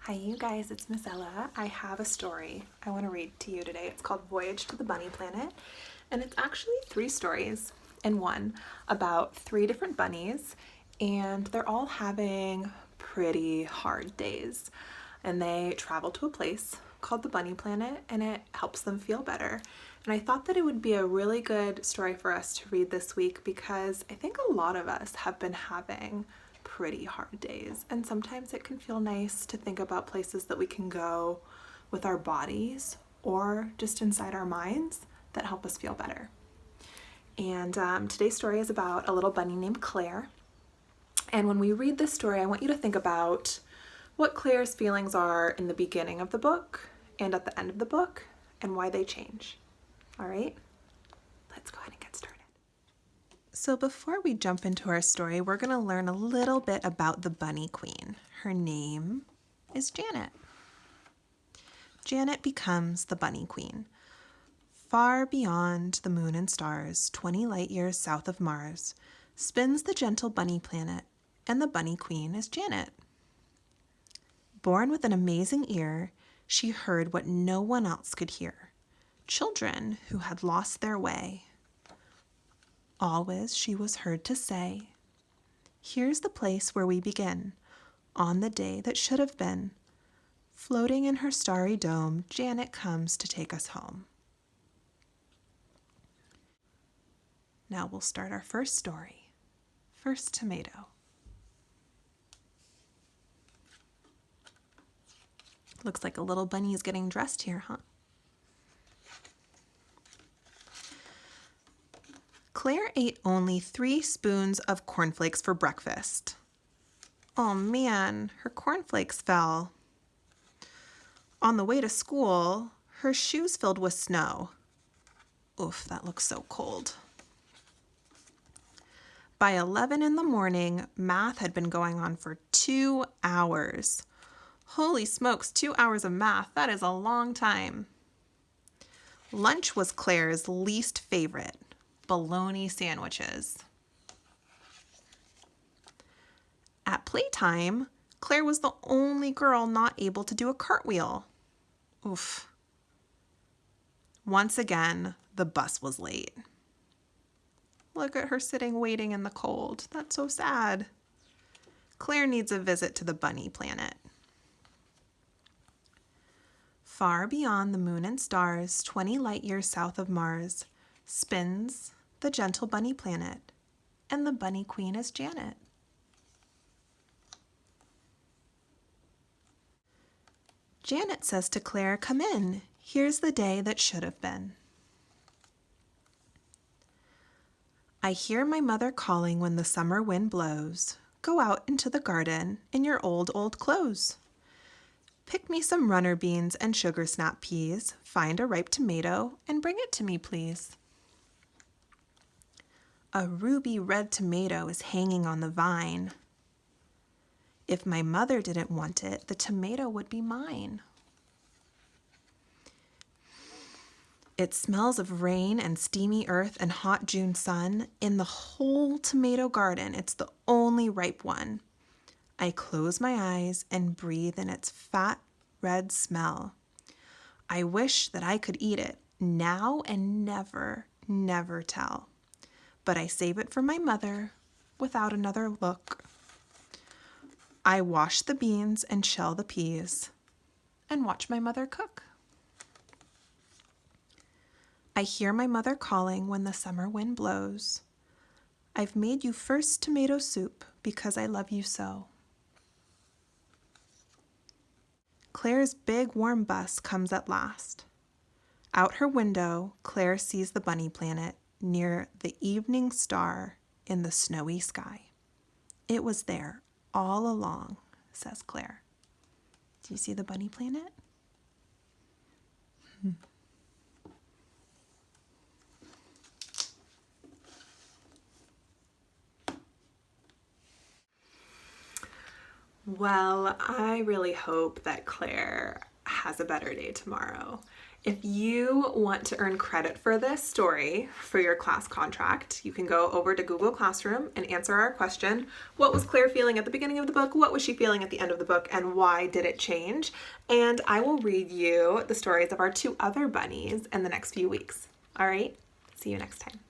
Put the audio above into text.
Hi you guys, it's Miss Ella. I have a story I want to read to you today. It's called Voyage to the Bunny Planet, and it's actually 3 stories in one about 3 different bunnies, and they're all having pretty hard days. And they travel to a place called the Bunny Planet, and it helps them feel better. And I thought that it would be a really good story for us to read this week because I think a lot of us have been having pretty hard days, and sometimes it can feel nice to think about places that we can go with our bodies or just inside our minds that help us feel better. And today's story is about a little bunny named Claire. And when we read this story, I want you to think about what Claire's feelings are in the beginning of the book and at the end of the book and why they change. All right, let's go ahead and get started. So before we jump into our story, we're going to learn a little bit about the Bunny Queen. Her name is Janet. Janet becomes the Bunny Queen. Far beyond the moon and stars, 20 light years south of Mars, spins the gentle bunny planet, and the Bunny Queen is Janet. Born with an amazing ear, she heard what no one else could hear. Children who had lost their way. Always she was heard to say, "Here's the place where we begin, on the day that should have been. Floating in her starry dome, Janet comes to take us home." Now we'll start our first story. First tomato. Looks like a little bunny is getting dressed here, huh? Claire ate only 3 spoons of cornflakes for breakfast. Oh man, her cornflakes fell. On the way to school, her shoes filled with snow. Oof, that looks so cold. By 11 in the morning, math had been going on for 2 hours. Holy smokes, 2 hours of math, that is a long time. Lunch was Claire's least favorite, bologna sandwiches. At playtime, Claire was the only girl not able to do a cartwheel. Oof. Once again, the bus was late. Look at her sitting waiting in the cold. That's so sad. Claire needs a visit to the Bunny Planet. Far beyond the moon and stars, 20 light years south of Mars, spins the gentle bunny planet, and the Bunny Queen is Janet. Janet says to Claire, "Come in. Here's the day that should have been." I hear my mother calling when the summer wind blows. Go out into the garden in your old clothes. Pick me some runner beans and sugar snap peas. Find a ripe tomato and bring it to me, please. A ruby red tomato is hanging on the vine. If my mother didn't want it, the tomato would be mine. It smells of rain and steamy earth and hot June sun. In the whole tomato garden, it's the only ripe one. I close my eyes and breathe in its fat, red smell. I wish that I could eat it now and never, never tell. But I save it for my mother without another look. I wash the beans and shell the peas and watch my mother cook. I hear my mother calling when the summer wind blows. I've made you first tomato soup because I love you so. Claire's big warm bus comes at last. Out her window, Claire sees the bunny planet near the evening star in the snowy sky. It was there all along, says Claire. Do you see the bunny planet? Well, I really hope that Claire has a better day tomorrow. If you want to earn credit for this story for your class contract, you can go over to Google Classroom and answer our question, what was Claire feeling at the beginning of the book? What was she feeling at the end of the book? And why did it change? And I will read you the stories of our 2 other bunnies in the next few weeks. All right, see you next time.